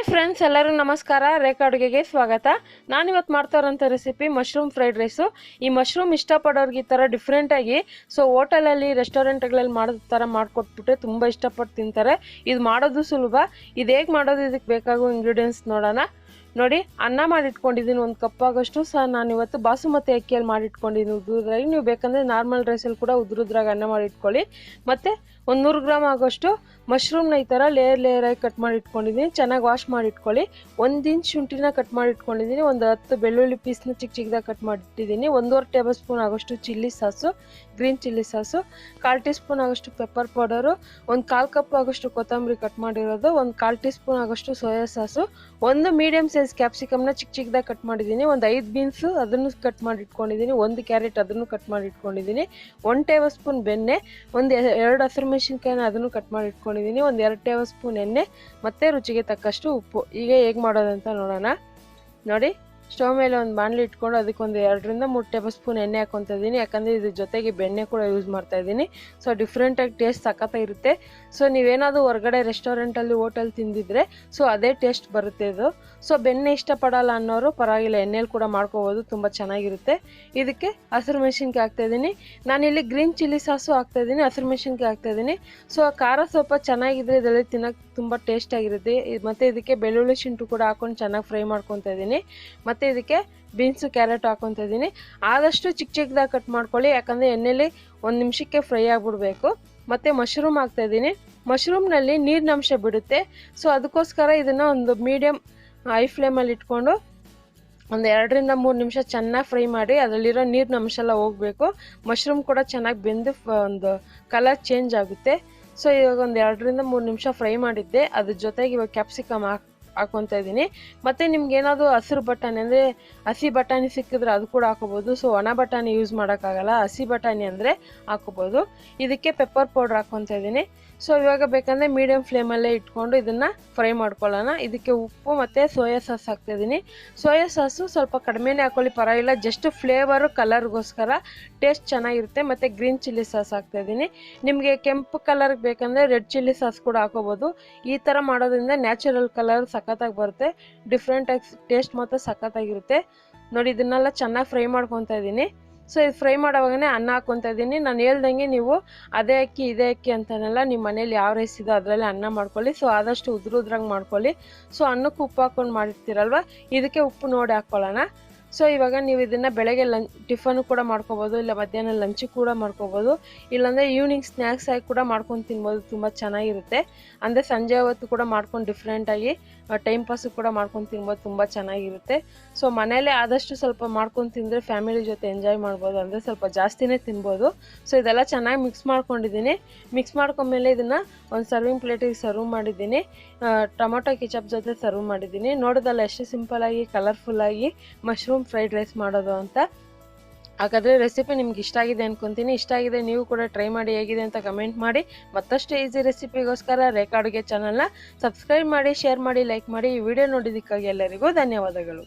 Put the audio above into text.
Friends, ಎಲ್ಲರೂ ನಮಸ್ಕಾರ. ರೇಖಾ ಅಡುಗೆಗೆ ಸ್ವಾಗತ. ನಾನು ಇವತ್ತು ಮಾಡ್ತಾ ಇರೋಂಥ ರೆಸಿಪಿ ಮಶ್ರೂಮ್ ಫ್ರೈಡ್ ರೈಸು. ಈ ಮಶ್ರೂಮ್ ಇಷ್ಟಪಡೋರಿಗೆ ಈ ಥರ ಡಿಫ್ರೆಂಟಾಗಿ ಹೋಟೆಲಲ್ಲಿ ರೆಸ್ಟೋರೆಂಟ್ಗಳಲ್ಲಿ ಮಾಡೋ ಥರ ಮಾಡಿಕೊಟ್ಬಿಟ್ರೆ ತುಂಬ ಇಷ್ಟಪಟ್ಟು ತಿಂತಾರೆ. ಇದು ಮಾಡೋದು ಸುಲಭ. ಇದು ಹೇಗೆ ಮಾಡೋದು, ಇದಕ್ಕೆ ಬೇಕಾಗೋ ಇಂಗ್ರೀಡಿಯೆಂಟ್ಸ್ ನೋಡೋಣ. ನೋಡಿ, ಅನ್ನ ಮಾಡಿಟ್ಕೊಂಡಿದ್ದೀನಿ 1 ಕಪ್ ಆಗೋಷ್ಟು. ನಾನು ಇವತ್ತು ಬಾಸುಮತಿ ಅಕ್ಕಿಯಲ್ಲಿ ಮಾಡಿಟ್ಕೊಂಡಿದ್ದೀನಿ ಉದ್ರುದ್ರಾಗಿ. ನೀವು ಬೇಕಂದರೆ ನಾರ್ಮಲ್ ರೈಸಲ್ಲಿ ಕೂಡ ಉದ್ರುದ್ರಾಗಿ ಅನ್ನ ಮಾಡಿಟ್ಕೊಳ್ಳಿ. ಮತ್ತು 100 ಗ್ರಾಮ್ ಆಗೋಷ್ಟು ಮಶ್ರೂಮ್ನ ಈ ಥರ ಲೇಯರಾಗಿ ಕಟ್ ಮಾಡಿ ಇಟ್ಕೊಂಡಿದ್ದೀನಿ. ಚೆನ್ನಾಗಿ ವಾಶ್ ಮಾಡಿ ಇಟ್ಕೊಳ್ಳಿ. 1 ಇಂಚ್ ಶುಂಠಿನ ಕಟ್ ಮಾಡಿ ಇಟ್ಕೊಂಡಿದ್ದೀನಿ. ಒಂದು 10 ಬೆಳ್ಳುಳ್ಳಿ ಪೀಸ್ನ ಚಿಕ್ಕದಾಗಿ ಕಟ್ ಮಾಡಿಟ್ಟಿದ್ದೀನಿ. 1.5 ಟೇಬಲ್ ಸ್ಪೂನ್ ಆಗೋಷ್ಟು chilli sauce, green chilli sauce, 1/4 tea spoon ಆಗೋಷ್ಟು ಪೆಪ್ಪರ್ ಪೌಡರು, 1/4 ಕಪ್ ಆಗೋಷ್ಟು ಕೊತ್ತಂಬರಿ ಕಟ್ ಮಾಡಿರೋದು, 1/4 ಟೀ ಸ್ಪೂನ್ ಆಗೋಷ್ಟು ಸೋಯಾ ಸಾಸು, 1 ಮೀಡಿಯಮ್ ಸೈಜ್ ಕ್ಯಾಪ್ಸಿಕಮ್ನ ಚಿಕ್ಕದಾಗಿ ಕಟ್ ಮಾಡಿದ್ದೀನಿ, 5 ಬೀನ್ಸು ಅದನ್ನು ಕಟ್ ಮಾಡಿ ಇಟ್ಕೊಂಡಿದ್ದೀನಿ, 1 ಕ್ಯಾರೆಟ್ ಅದನ್ನು ಕಟ್ ಮಾಡಿ ಇಟ್ಕೊಂಡಿದ್ದೀನಿ, 1 ಟೇಬಲ್ ಸ್ಪೂನ್ ಬೆಣ್ಣೆ, 2 ಹಸಿರು ಮೆಣಸಿನ್ಕಾಯಿನ ಅದನ್ನು ಕಟ್ ಮಾಡಿ ಇಟ್ಕೊಂಡಿದ್ದೀನಿ, 2 ಟೇಬಲ್ ಸ್ಪೂನ್ ಎಣ್ಣೆ, ಮತ್ತು ರುಚಿಗೆ ತಕ್ಕಷ್ಟು ಉಪ್ಪು. ಈಗ ಹೇಗೆ ಮಾಡೋದಂತ ನೋಡೋಣ. ನೋಡಿ, ಸ್ಟವ್ ಮೇಲೆ ಒಂದು ಬಾಣಲಿ ಇಟ್ಕೊಂಡು ಅದಕ್ಕೆ 2 ರಿಂದ 3 ಟೇಬಲ್ ಸ್ಪೂನ್ ಎಣ್ಣೆ ಹಾಕ್ಕೊತಾ ಇದ್ದೀನಿ. ಯಾಕಂದರೆ ಇದ್ರ ಜೊತೆಗೆ ಬೆಣ್ಣೆ ಕೂಡ ಯೂಸ್ ಮಾಡ್ತಾ ಇದ್ದೀನಿ. ಸೊ ಡಿಫ್ರೆಂಟಾಗಿ ಟೇಸ್ಟ್ ಸಖತ್ತಾಗಿರುತ್ತೆ. ಸೊ ನೀವೇನಾದರೂ ಹೊರಗಡೆ ರೆಸ್ಟೋರೆಂಟಲ್ಲಿ ಹೋಟೆಲ್ ತಿಂದಿದ್ರೆ ಸೊ ಅದೇ ಟೇಸ್ಟ್ ಬರುತ್ತೆ ಇದು. ಸೊ ಬೆಣ್ಣೆ ಇಷ್ಟಪಡಲ್ಲ ಅನ್ನೋರು ಪರವಾಗಿಲ್ಲ, ಎಣ್ಣೆಲಿ ಕೂಡ ಮಾಡ್ಕೋಬೋದು, ತುಂಬ ಚೆನ್ನಾಗಿರುತ್ತೆ. ಇದಕ್ಕೆ ಹಸಿರು ಮೆಣಸಿನ್ಕಾಯಿ ಹಾಕ್ತಾಯಿದ್ದೀನಿ. ನಾನಿಲ್ಲಿ ಗ್ರೀನ್ ಚಿಲ್ಲಿ ಸಾಸು ಹಾಕ್ತಾಯಿದ್ದೀನಿ, ಹಸಿರು ಮೆಣಸಿನ್ಕಾಯಿ ಹಾಕ್ತಾಯಿದ್ದೀನಿ. ಸೊ ಖಾರ ಸ್ವಲ್ಪ ಚೆನ್ನಾಗಿದ್ರೆ ಇದರಲ್ಲಿ ತಿನ್ನೋಕ್ಕೆ ತುಂಬ ಟೇಸ್ಟಾಗಿರುತ್ತೆ. ಮತ್ತು ಇದಕ್ಕೆ ಬೆಳ್ಳುಳ್ಳಿ ಶುಂಠಿ ಕೂಡ ಹಾಕ್ಕೊಂಡು ಚೆನ್ನಾಗಿ ಫ್ರೈ ಮಾಡ್ಕೊತಾ ಇದ್ದೀನಿ. ಮತ್ತು ಇದಕ್ಕೆ ಬೀನ್ಸು ಕ್ಯಾರೆಟ್ ಹಾಕ್ಕೊತಾ ಇದ್ದೀನಿ. ಆದಷ್ಟು ಚಿಕ್ಕದಾಗಿ ಕಟ್ ಮಾಡ್ಕೊಳ್ಳಿ, ಯಾಕಂದರೆ ಎಣ್ಣೆಲಿ 1 ನಿಮಿಷಕ್ಕೆ ಫ್ರೈ ಆಗಿಬಿಡ್ಬೇಕು. ಮತ್ತು ಮಶ್ರೂಮ್ ಹಾಕ್ತಾಯಿದ್ದೀನಿ. ಮಶ್ರೂಮ್ನಲ್ಲಿ ನೀರಿನ ಅಂಶ ಬಿಡುತ್ತೆ. ಸೊ ಅದಕ್ಕೋಸ್ಕರ ಇದನ್ನು ಒಂದು ಮೀಡಿಯಮ್ ಹೈ ಫ್ಲೇಮಲ್ಲಿ ಇಟ್ಕೊಂಡು 2 ರಿಂದ 3 ನಿಮಿಷ ಚೆನ್ನಾಗಿ ಫ್ರೈ ಮಾಡಿ. ಅದರಲ್ಲಿರೋ ನೀರಿನ ಅಂಶ ಎಲ್ಲ ಹೋಗಬೇಕು. ಮಶ್ರೂಮ್ ಕೂಡ ಚೆನ್ನಾಗಿ ಬೆಂದು ಒಂದು ಕಲರ್ ಚೇಂಜ್ ಆಗುತ್ತೆ. ಸೊ ಇವಾಗ 2 ರಿಂದ 3 ನಿಮಿಷ ಫ್ರೈ ಮಾಡಿದ್ದೆ. ಅದ್ರ ಜೊತೆಗೆ ಇವಾಗ ಕ್ಯಾಪ್ಸಿಕಮ್ ಹಾಕ್ಕೊತಾ ಇದ್ದೀನಿ. ಮತ್ತು ನಿಮ್ಗೆ ಏನಾದರೂ ಹಸಿರು ಬಟಾಣಿ ಅಂದರೆ ಹಸಿ ಬಟಾಣಿ ಸಿಕ್ಕಿದ್ರೆ ಅದು ಕೂಡ ಹಾಕೋಬೋದು. ಸೊ ಒಣ ಬಟಾಣಿ ಯೂಸ್ ಮಾಡೋಕ್ಕಾಗಲ್ಲ, ಹಸಿ ಬಟಾಣಿ ಅಂದರೆ ಹಾಕೋಬೋದು. ಇದಕ್ಕೆ ಪೆಪ್ಪರ್ ಪೌಡ್ರ್ ಹಾಕ್ಕೊತಾ ಇದ್ದೀನಿ. ಸೊ ಇವಾಗ ಬೇಕಂದರೆ ಮೀಡಿಯಮ್ ಫ್ಲೇಮಲ್ಲೇ ಇಟ್ಕೊಂಡು ಇದನ್ನು ಫ್ರೈ ಮಾಡ್ಕೊಳ್ಳೋಣ. ಇದಕ್ಕೆ ಉಪ್ಪು ಮತ್ತು ಸೋಯಾ ಸಾಸ್ ಹಾಕ್ತಾಯಿದ್ದೀನಿ. ಸೋಯಾ ಸಾಸು ಸ್ವಲ್ಪ ಕಡಿಮೆನೇ ಹಾಕ್ಕೊಳ್ಳಿ, ಪರವಾಗಿಲ್ಲ, ಜಸ್ಟ್ ಫ್ಲೇವರು ಕಲರ್ಗೋಸ್ಕರ ಟೇಸ್ಟ್ ಚೆನ್ನಾಗಿರುತ್ತೆ. ಮತ್ತು ಗ್ರೀನ್ ಚಿಲ್ಲಿ ಸಾಸ್ ಹಾಕ್ತಾಯಿದ್ದೀನಿ. ನಿಮಗೆ ಕೆಂಪು ಕಲರ್ಗೆ ಬೇಕಂದರೆ ರೆಡ್ ಚಿಲ್ಲಿ ಸಾಸ್ ಕೂಡ ಹಾಕೋಬೋದು. ಈ ಥರ ಮಾಡೋದ್ರಿಂದ ನ್ಯಾಚುರಲ್ ಕಲರ್ ಸಖತ್ತಾಗಿ ಬರುತ್ತೆ, ಡಿಫ್ರೆಂಟಾಗಿ ಟೇಸ್ಟ್ ಮಾತ್ರ ಸಖತ್ತಾಗಿರುತ್ತೆ. ನೋಡಿ, ಇದನ್ನೆಲ್ಲ ಚೆನ್ನಾಗಿ ಫ್ರೈ ಮಾಡ್ಕೊತಾ ಇದ್ದೀನಿ. ಸೊ ಇದು ಫ್ರೈ ಮಾಡೋವಾಗನೇ ಅನ್ನ ಹಾಕ್ಕೊತಾ ಇದ್ದೀನಿ. ನಾನು ಹೇಳ್ದಂಗೆ ನೀವು ಅದೇ ಅಕ್ಕಿ ಇದೇ ಅಕ್ಕಿ ಅಂತನೆಲ್ಲ ನಿಮ್ಮ ಮನೇಲಿ ಯಾವ ರೈಸ್ ಇದೋ ಅದರಲ್ಲಿ ಅನ್ನ ಮಾಡ್ಕೊಳ್ಳಿ. ಸೊ ಆದಷ್ಟು ಉದ್ರಾಗಿ ಮಾಡ್ಕೊಳ್ಳಿ. ಸೊ ಅನ್ನಕ್ಕೆ ಉಪ್ಪು ಹಾಕ್ಕೊಂಡು ಮಾಡಿರ್ತೀರಲ್ವ, ಇದಕ್ಕೆ ಉಪ್ಪು ನೋಡಿ ಹಾಕ್ಕೊಳ್ಳೋಣ. ಸೊ ಇವಾಗ ನೀವು ಇದನ್ನು ಬೆಳಗ್ಗೆ ಟಿಫನು ಕೂಡ ಮಾಡ್ಕೋಬೋದು, ಇಲ್ಲ ಮಧ್ಯಾಹ್ನ ಲಂಚಿಗೆ ಕೂಡ ಮಾಡ್ಕೋಬೋದು, ಇಲ್ಲಾಂದರೆ ಈವ್ನಿಂಗ್ ಸ್ನ್ಯಾಕ್ಸ್ ಆಗಿ ಕೂಡ ಮಾಡ್ಕೊಂಡು ತಿನ್ಬೋದು. ತುಂಬ ಚೆನ್ನಾಗಿರುತ್ತೆ. ಅಂದರೆ ಸಂಜೆ ಹೊತ್ತು ಕೂಡ ಮಾಡ್ಕೊಂಡು ಡಿಫ್ರೆಂಟಾಗಿ ಟೈಮ್ ಪಾಸು ಕೂಡ ಮಾಡ್ಕೊಂಡು ತಿನ್ಬೋದು, ತುಂಬ ಚೆನ್ನಾಗಿರುತ್ತೆ. ಸೊ ಮನೇಲೇ ಆದಷ್ಟು ಸ್ವಲ್ಪ ಮಾಡ್ಕೊಂಡು ತಿಂದರೆ ಫ್ಯಾಮಿಲಿ ಜೊತೆ ಎಂಜಾಯ್ ಮಾಡ್ಬೋದು, ಅಂದರೆ ಸ್ವಲ್ಪ ಜಾಸ್ತಿನೇ ತಿನ್ಬೋದು. ಸೊ ಇದೆಲ್ಲ ಚೆನ್ನಾಗಿ ಮಿಕ್ಸ್ ಮಾಡ್ಕೊಂಡಿದ್ದೀನಿ. ಮಿಕ್ಸ್ ಮಾಡ್ಕೊಂಡ್ಮೇಲೆ ಇದನ್ನು ಒಂದು ಸರ್ವಿಂಗ್ ಪ್ಲೇಟಿಗೆ ಸರ್ವ್ ಮಾಡಿದ್ದೀನಿ. ಟೊಮೊಟೊ ಕೆಚಪ್ ಜೊತೆ ಸರ್ವ್ ಮಾಡಿದ್ದೀನಿ. ನೋಡೋದಲ್ಲ ಎಷ್ಟು ಸಿಂಪಲಾಗಿ ಕಲರ್ಫುಲ್ಲಾಗಿ ಮಶ್ರೂಮ್ ಫ್ರೈಡ್ ರೈಸ್ ಮಾಡೋದು ಅಂತ. ಹಾಗಾದರೆ ರೆಸಿಪಿ ನಿಮ್ಗೆ ಇಷ್ಟ ಆಗಿದೆ ಅನ್ಕೊತೀನಿ. ಇಷ್ಟ ಆಗಿದೆ ನೀವು ಕೂಡ ಟ್ರೈ ಮಾಡಿ, ಹೇಗಿದೆ ಅಂತ ಕಮೆಂಟ್ ಮಾಡಿ. ಮತ್ತಷ್ಟು ಈಸಿ ರೆಸಿಪಿಗೋಸ್ಕರ ರೇಖಾ ಅಡುಗೆ ಚಾನಲ್ನ ಸಬ್ಸ್ಕ್ರೈಬ್ ಮಾಡಿ, ಶೇರ್ ಮಾಡಿ, ಲೈಕ್ ಮಾಡಿ. ಈ ವಿಡಿಯೋ ನೋಡಿದ್ದಕ್ಕಾಗಿ ಎಲ್ಲರಿಗೂ ಧನ್ಯವಾದಗಳು.